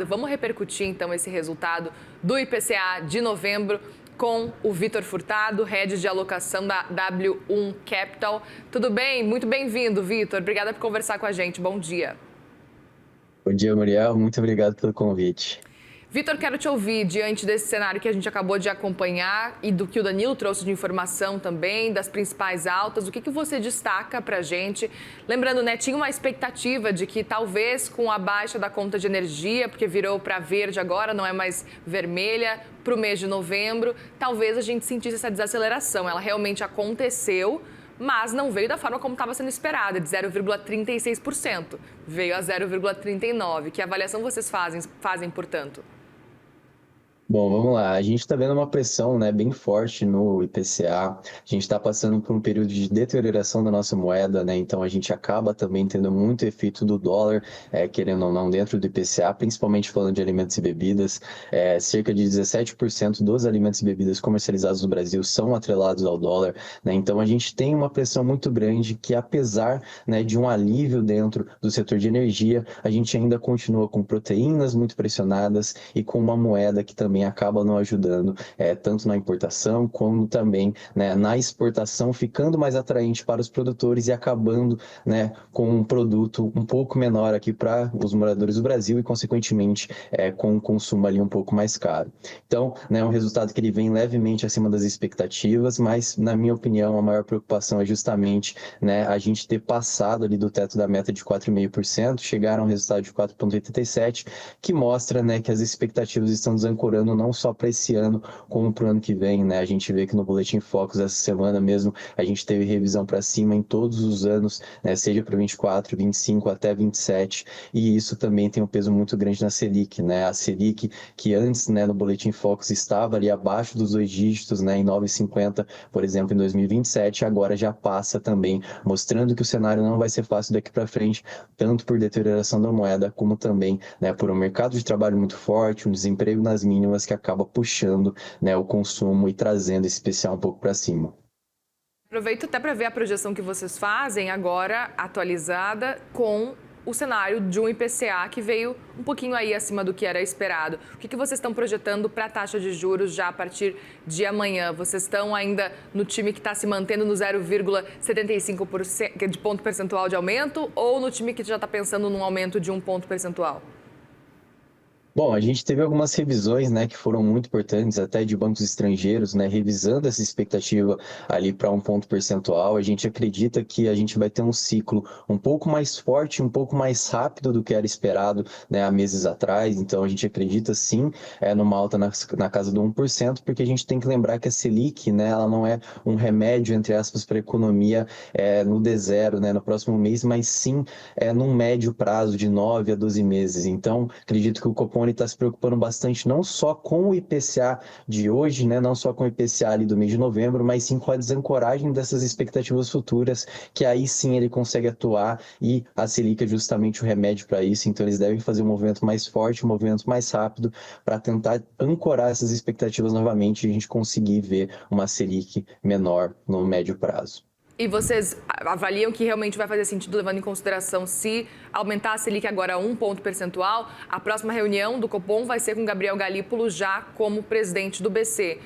Vamos repercutir então esse resultado do IPCA de novembro com o Vitor Furtado, Head de Alocação da W1 Capital. Tudo bem? Muito bem-vindo, Vitor. Obrigada por conversar com a gente. Bom dia. Bom dia, Muriel. Muito obrigado pelo convite. Vitor, quero te ouvir diante desse cenário que a gente acabou de acompanhar e do que o Danilo trouxe de informação também, das principais altas. O que você destaca para a gente? Lembrando, né, tinha uma expectativa de que talvez com a baixa da conta de energia, porque virou para verde agora, não é mais vermelha, para o mês de novembro, talvez a gente sentisse essa desaceleração. Ela realmente aconteceu, mas não veio da forma como estava sendo esperada, de 0,36%. Veio a 0,39%. Que avaliação vocês fazem, portanto? Bom, vamos lá. A gente está vendo uma pressão, né, bem forte no IPCA. A gente está passando por um período de deterioração da nossa moeda, né? Então a gente acaba também tendo muito efeito do dólar, querendo ou não, dentro do IPCA, principalmente falando de alimentos e bebidas. Cerca de 17% dos alimentos e bebidas comercializados no Brasil são atrelados ao dólar, né? Então a gente tem uma pressão muito grande que, apesar, né, de um alívio dentro do setor de energia, a gente ainda continua com proteínas muito pressionadas e com uma moeda que também acaba não ajudando, tanto na importação como também, né, na exportação, ficando mais atraente para os produtores e acabando, né, com um produto um pouco menor aqui para os moradores do Brasil e, consequentemente, com um consumo ali um pouco mais caro. Então, né, um resultado que ele vem levemente acima das expectativas, mas, na minha opinião, a maior preocupação é justamente, né, a gente ter passado ali do teto da meta de 4,5%, chegar a um resultado de 4,87%, que mostra, né, que as expectativas estão desancorando não só para esse ano, como para o ano que vem, né? A gente vê que no Boletim Focus essa semana mesmo, a gente teve revisão para cima em todos os anos, né? Seja para 24, 25 até 27, e isso também tem um peso muito grande na Selic, né? A Selic, que antes, né, no Boletim Focus estava ali abaixo dos 2 dígitos, né, em 9,50, por exemplo, em 2027, agora já passa também, mostrando que o cenário não vai ser fácil daqui para frente, tanto por deterioração da moeda, como também, né, por um mercado de trabalho muito forte, um desemprego nas mínimas que acaba puxando, né, o consumo e trazendo esse especial um pouco para cima. Aproveito até para ver a projeção que vocês fazem agora, atualizada, com o cenário de um IPCA que veio um pouquinho aí acima do que era esperado. O que vocês estão projetando para a taxa de juros já a partir de amanhã? Vocês estão ainda no time que está se mantendo no 0,75% de ponto percentual de aumento ou no time que já está pensando num aumento de 1 ponto percentual? Bom, a gente teve algumas revisões, né, que foram muito importantes, até de bancos estrangeiros, né, revisando essa expectativa ali para 1 ponto percentual. A gente acredita que a gente vai ter um ciclo um pouco mais forte, um pouco mais rápido do que era esperado, né, há meses atrás. Então, a gente acredita sim numa alta na casa do 1%, porque a gente tem que lembrar que a Selic, né, ela não é um remédio, entre aspas, para a economia no D0, né, no próximo mês, mas sim num médio prazo de 9 a 12 meses. Então, acredito que o Copom está se preocupando bastante não só com o IPCA de hoje, né, não só com o IPCA ali do mês de novembro, mas sim com a desancoragem dessas expectativas futuras, que aí sim ele consegue atuar, e a Selic é justamente o remédio para isso. Então eles devem fazer um movimento mais forte, um movimento mais rápido, para tentar ancorar essas expectativas novamente e a gente conseguir ver uma Selic menor no médio prazo. E vocês avaliam que realmente vai fazer sentido, levando em consideração se aumentar a Selic agora a 1 ponto percentual, a próxima reunião do Copom vai ser com Gabriel Galípolo já como presidente do BC.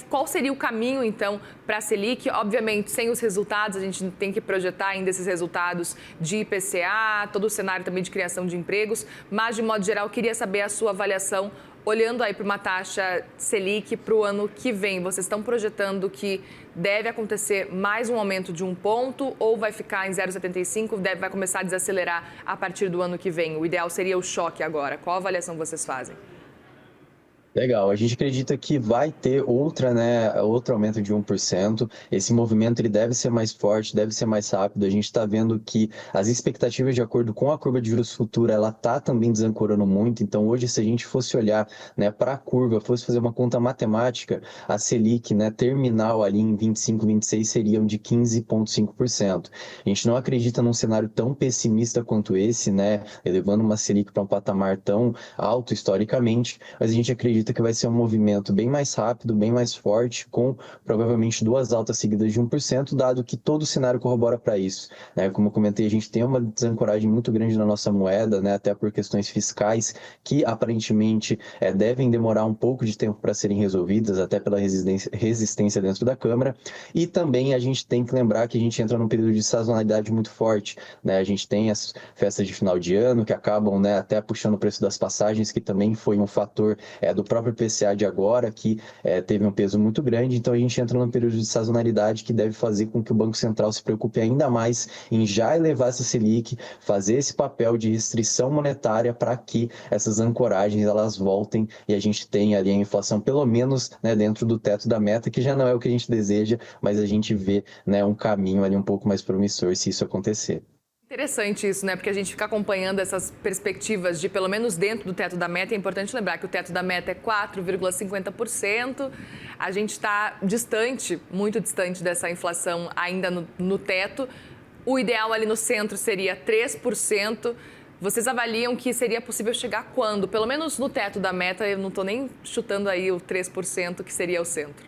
Qual seria o caminho, então, para a Selic? Obviamente, sem os resultados, a gente tem que projetar ainda esses resultados de IPCA, todo o cenário também de criação de empregos, mas, de modo geral, queria saber a sua avaliação, olhando aí para uma taxa Selic para o ano que vem. Vocês estão projetando que deve acontecer mais um aumento de 1 ponto ou vai ficar em 0,75, vai começar a desacelerar a partir do ano que vem? O ideal seria o choque agora. Qual avaliação vocês fazem? Legal, a gente acredita que vai ter outro aumento de 1%. Esse movimento ele deve ser mais forte, deve ser mais rápido. A gente está vendo que as expectativas, de acordo com a curva de juros futura, ela está também desancorando muito. Então, hoje, se a gente fosse olhar, né, para a curva, fosse fazer uma conta matemática, a Selic, né, terminal ali em 25, 26 seriam de 15,5%. A gente não acredita num cenário tão pessimista quanto esse, né, elevando uma Selic para um patamar tão alto historicamente, mas a gente acredita acredita que vai ser um movimento bem mais rápido, bem mais forte, com provavelmente 2 altas seguidas de 1%, dado que todo o cenário corrobora para isso, né? Como eu comentei, a gente tem uma desancoragem muito grande na nossa moeda, né? Até por questões fiscais, que aparentemente devem demorar um pouco de tempo para serem resolvidas, até pela resistência dentro da Câmara. E também a gente tem que lembrar que a gente entra num período de sazonalidade muito forte, né? A gente tem as festas de final de ano que acabam, né, até puxando o preço das passagens, que também foi um fator do próprio IPCA de agora, que teve um peso muito grande. Então a gente entra num período de sazonalidade que deve fazer com que o Banco Central se preocupe ainda mais em já elevar essa Selic, fazer esse papel de restrição monetária para que essas ancoragens elas voltem e a gente tenha ali a inflação pelo menos, né, dentro do teto da meta, que já não é o que a gente deseja, mas a gente vê, né, um caminho ali um pouco mais promissor se isso acontecer. Interessante isso, né? Porque a gente fica acompanhando essas perspectivas de pelo menos dentro do teto da meta. É importante lembrar que o teto da meta é 4,50%. A gente está distante, muito distante dessa inflação ainda no teto. O ideal ali no centro seria 3%. Vocês avaliam que seria possível chegar quando? Pelo menos no teto da meta, eu não estou nem chutando aí o 3% que seria o centro.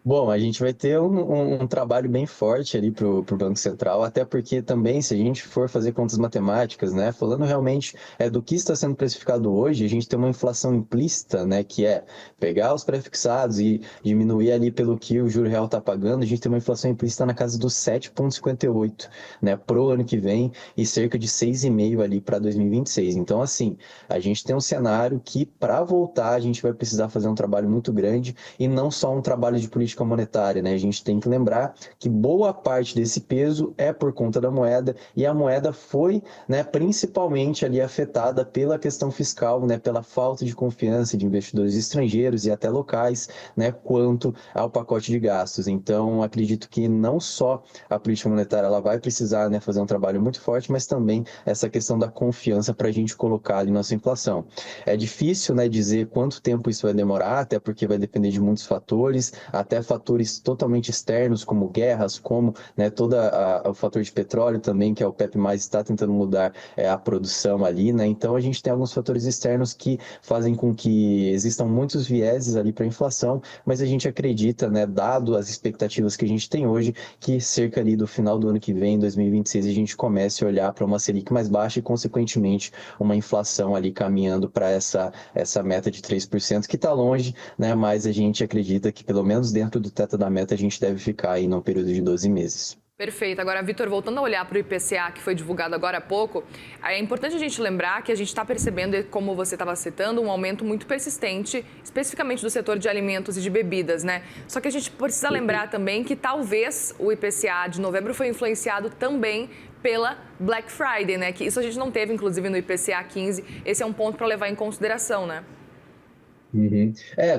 Bom, a gente vai ter um trabalho bem forte ali para o Banco Central, até porque também, se a gente for fazer contas matemáticas, né, falando realmente do que está sendo precificado hoje, a gente tem uma inflação implícita, né, que é pegar os prefixados e diminuir ali pelo que o juro real está pagando, a gente tem uma inflação implícita na casa dos 7,58, né, pro ano que vem e cerca de 6,5 ali para 2026. Então, assim, a gente tem um cenário que, para voltar, a gente vai precisar fazer um trabalho muito grande e não só um trabalho de política monetária, né? A gente tem que lembrar que boa parte desse peso é por conta da moeda e a moeda foi, né, principalmente ali afetada pela questão fiscal, né, pela falta de confiança de investidores estrangeiros e até locais, né, quanto ao pacote de gastos. Então, acredito que não só a política monetária ela vai precisar, né, fazer um trabalho muito forte, mas também essa questão da confiança para a gente colocar ali nossa inflação. É difícil, né, dizer quanto tempo isso vai demorar, até porque vai depender de muitos fatores, até fatores totalmente externos, como guerras, como, né, o fator de petróleo também, que é o PEP+, está tentando mudar a produção ali, né? Então, a gente tem alguns fatores externos que fazem com que existam muitos vieses ali para a inflação, mas a gente acredita, né, dado as expectativas que a gente tem hoje, que cerca ali do final do ano que vem, 2026, a gente comece a olhar para uma Selic mais baixa e, consequentemente, uma inflação ali caminhando para essa meta de 3%, que está longe, né? Mas a gente acredita que, pelo menos dentro do teto da meta, a gente deve ficar aí num período de 12 meses. Perfeito. Agora, Vitor, voltando a olhar para o IPCA, que foi divulgado agora há pouco, é importante a gente lembrar que a gente está percebendo, como você estava citando, um aumento muito persistente, especificamente do setor de alimentos e de bebidas, né? Só que a gente precisa lembrar também que talvez o IPCA de novembro foi influenciado também pela Black Friday, né? Que isso a gente não teve, inclusive, no IPCA 15. Esse é um ponto para levar em consideração, né? Uhum.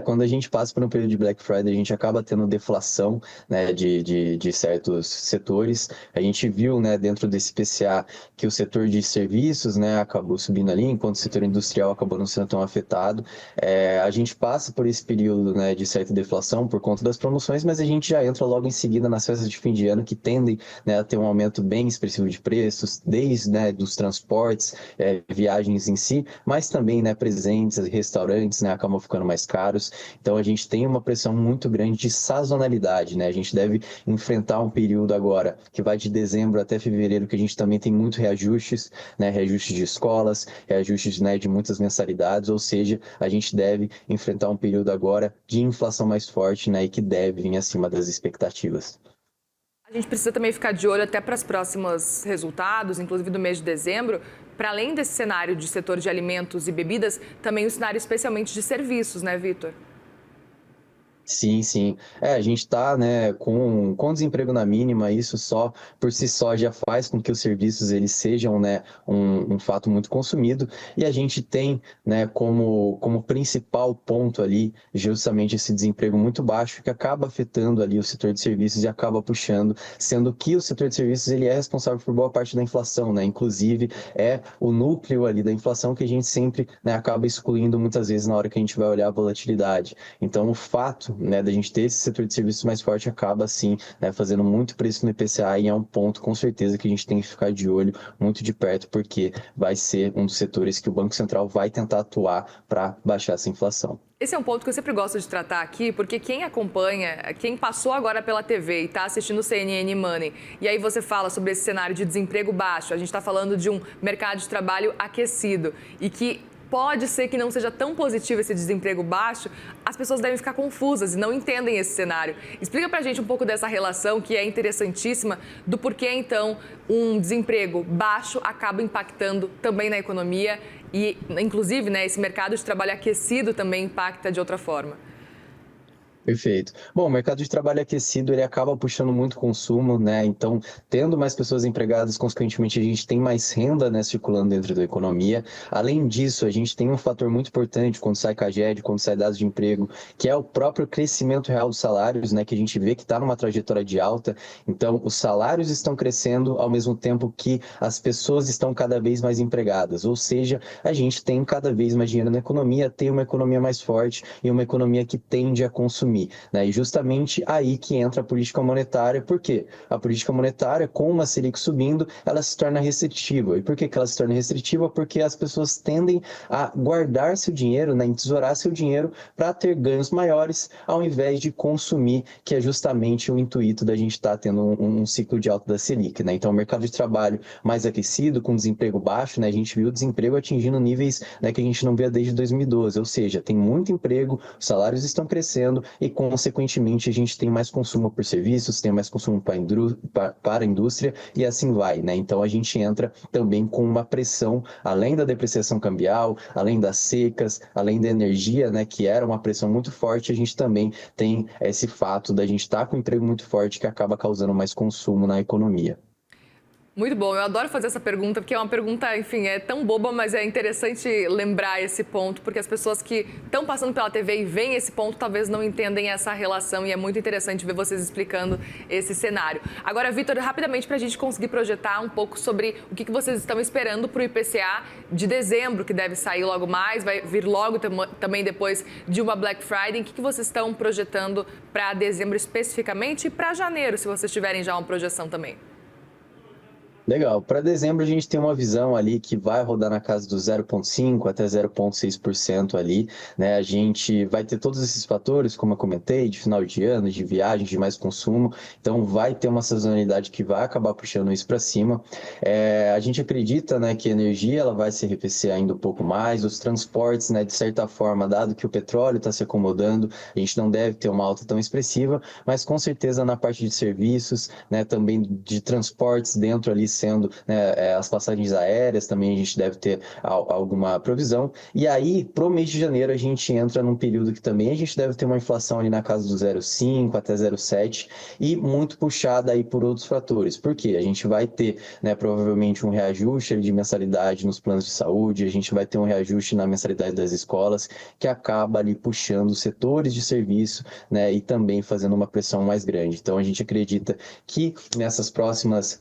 Quando a gente passa por um período de Black Friday, a gente acaba tendo deflação, né, de certos setores. A gente viu, né, dentro desse PCA que o setor de serviços, né, acabou subindo ali, enquanto o setor industrial acabou não sendo tão afetado. A gente passa por esse período, né, de certa deflação por conta das promoções, mas a gente já entra logo em seguida nas festas de fim de ano que tendem, né, a ter um aumento bem expressivo de preços, desde, né, dos transportes, viagens em si, mas também, né, presentes, restaurantes, né, acabam ficando mais caros. Então a gente tem uma pressão muito grande de sazonalidade, né? A gente deve enfrentar um período agora que vai de dezembro até fevereiro, que a gente também tem muitos reajustes, né? Reajustes de escolas, reajustes, né, de muitas mensalidades, ou seja, a gente deve enfrentar um período agora de inflação mais forte, né, e que deve vir acima das expectativas. A gente precisa também ficar de olho até para os próximos resultados, inclusive do mês de dezembro, para além desse cenário de setor de alimentos e bebidas, também o cenário especialmente de serviços, né, Vitor? Sim, sim. A gente está, né, com desemprego na mínima, isso só por si só já faz com que os serviços eles sejam, né, um fato muito consumido, e a gente tem, né, como principal ponto ali justamente esse desemprego muito baixo que acaba afetando ali o setor de serviços e acaba puxando, sendo que o setor de serviços ele é responsável por boa parte da inflação, né, inclusive é o núcleo ali da inflação que a gente sempre, né, acaba excluindo muitas vezes na hora que a gente vai olhar a volatilidade. Então o fato, né, da gente ter esse setor de serviços mais forte acaba, sim, né, fazendo muito preço no IPCA e é um ponto, com certeza, que a gente tem que ficar de olho muito de perto, porque vai ser um dos setores que o Banco Central vai tentar atuar para baixar essa inflação. Esse é um ponto que eu sempre gosto de tratar aqui, porque quem acompanha, quem passou agora pela TV e está assistindo o CNN Money, e aí você fala sobre esse cenário de desemprego baixo, a gente está falando de um mercado de trabalho aquecido e que pode ser que não seja tão positivo esse desemprego baixo, as pessoas devem ficar confusas e não entendem esse cenário. Explica pra gente um pouco dessa relação que é interessantíssima, do porquê então um desemprego baixo acaba impactando também na economia e, inclusive, né, esse mercado de trabalho aquecido também impacta de outra forma. Perfeito. Bom, o mercado de trabalho aquecido, ele acaba puxando muito consumo, né? Então, tendo mais pessoas empregadas, consequentemente, a gente tem mais renda, né, circulando dentro da economia. Além disso, a gente tem um fator muito importante quando sai CAGED, quando sai dados de emprego, que é o próprio crescimento real dos salários, né, que a gente vê que está numa trajetória de alta. Então, os salários estão crescendo ao mesmo tempo que as pessoas estão cada vez mais empregadas. Ou seja, a gente tem cada vez mais dinheiro na economia, tem uma economia mais forte e uma economia que tende a consumir. Né? E justamente aí que entra a política monetária, por quê? A política monetária, com uma Selic subindo, ela se torna restritiva. E por que ela se torna restritiva? Porque as pessoas tendem a guardar seu dinheiro, né? Entesourar seu dinheiro para ter ganhos maiores, ao invés de consumir, que é justamente o intuito da gente estar tendo um ciclo de alta da Selic. Né? Então, o mercado de trabalho mais aquecido, com desemprego baixo, né? A gente viu o desemprego atingindo níveis, né, que a gente não via desde 2012, ou seja, tem muito emprego, os salários estão crescendo e, consequentemente, a gente tem mais consumo por serviços, tem mais consumo para a indústria e assim vai, né? Então, a gente entra também com uma pressão, além da depreciação cambial, além das secas, além da energia, né, que era uma pressão muito forte, a gente também tem esse fato da gente estar com um emprego muito forte que acaba causando mais consumo na economia. Muito bom, eu adoro fazer essa pergunta, porque é uma pergunta, enfim, é tão boba, mas é interessante lembrar esse ponto, porque as pessoas que estão passando pela TV e veem esse ponto talvez não entendem essa relação e é muito interessante ver vocês explicando esse cenário. Agora, Vitor, rapidamente para a gente conseguir projetar um pouco sobre o que vocês estão esperando para o IPCA de dezembro, que deve sair logo mais, vai vir logo também depois de uma Black Friday. O que vocês estão projetando para dezembro especificamente e para janeiro, se vocês tiverem já uma projeção também? Legal. Para dezembro, a gente tem uma visão ali que vai rodar na casa do 0,5% até 0,6% ali, né? A gente vai ter todos esses fatores, como eu comentei, de final de ano, de viagem, de mais consumo. Então, vai ter uma sazonalidade que vai acabar puxando isso para cima. A gente acredita, né, que a energia ela vai se arrefecer ainda um pouco mais. Os transportes, né, de certa forma, dado que o petróleo está se acomodando, a gente não deve ter uma alta tão expressiva, mas com certeza na parte de serviços, né, também de transportes dentro ali, sendo, né, as passagens aéreas, também a gente deve ter alguma provisão. E aí, para o mês de janeiro, a gente entra num período que também a gente deve ter uma inflação ali na casa do 0,5 até 0,7 e muito puxada aí por outros fatores. Por quê? A gente vai ter, né, provavelmente um reajuste de mensalidade nos planos de saúde, a gente vai ter um reajuste na mensalidade das escolas, que acaba ali puxando os setores de serviço, né, e também fazendo uma pressão mais grande. Então, a gente acredita que nesses próximos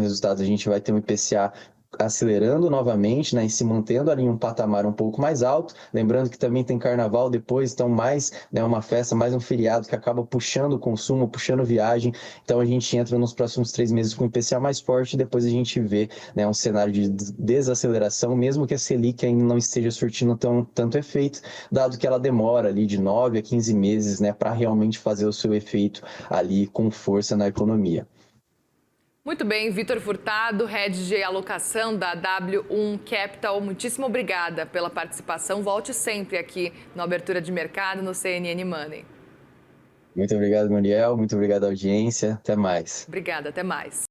resultados a gente vai ter um IPCA acelerando novamente, né, e se mantendo ali em um patamar um pouco mais alto, lembrando que também tem carnaval depois, então mais, né, uma festa, mais um feriado que acaba puxando o consumo, puxando viagem, então a gente entra nos próximos 3 meses com um IPCA mais forte e depois a gente vê, né, um cenário de desaceleração, mesmo que a Selic ainda não esteja surtindo tanto efeito, dado que ela demora ali de 9 a 15 meses, né, para realmente fazer o seu efeito ali com força na economia. Muito bem, Vitor Furtado, Head de Alocação da W1 Capital. Muitíssimo obrigada pela participação. Volte sempre aqui no Abertura de Mercado, no CNN Money. Muito obrigado, Muriel. Muito obrigado, audiência. Até mais. Obrigada, até mais.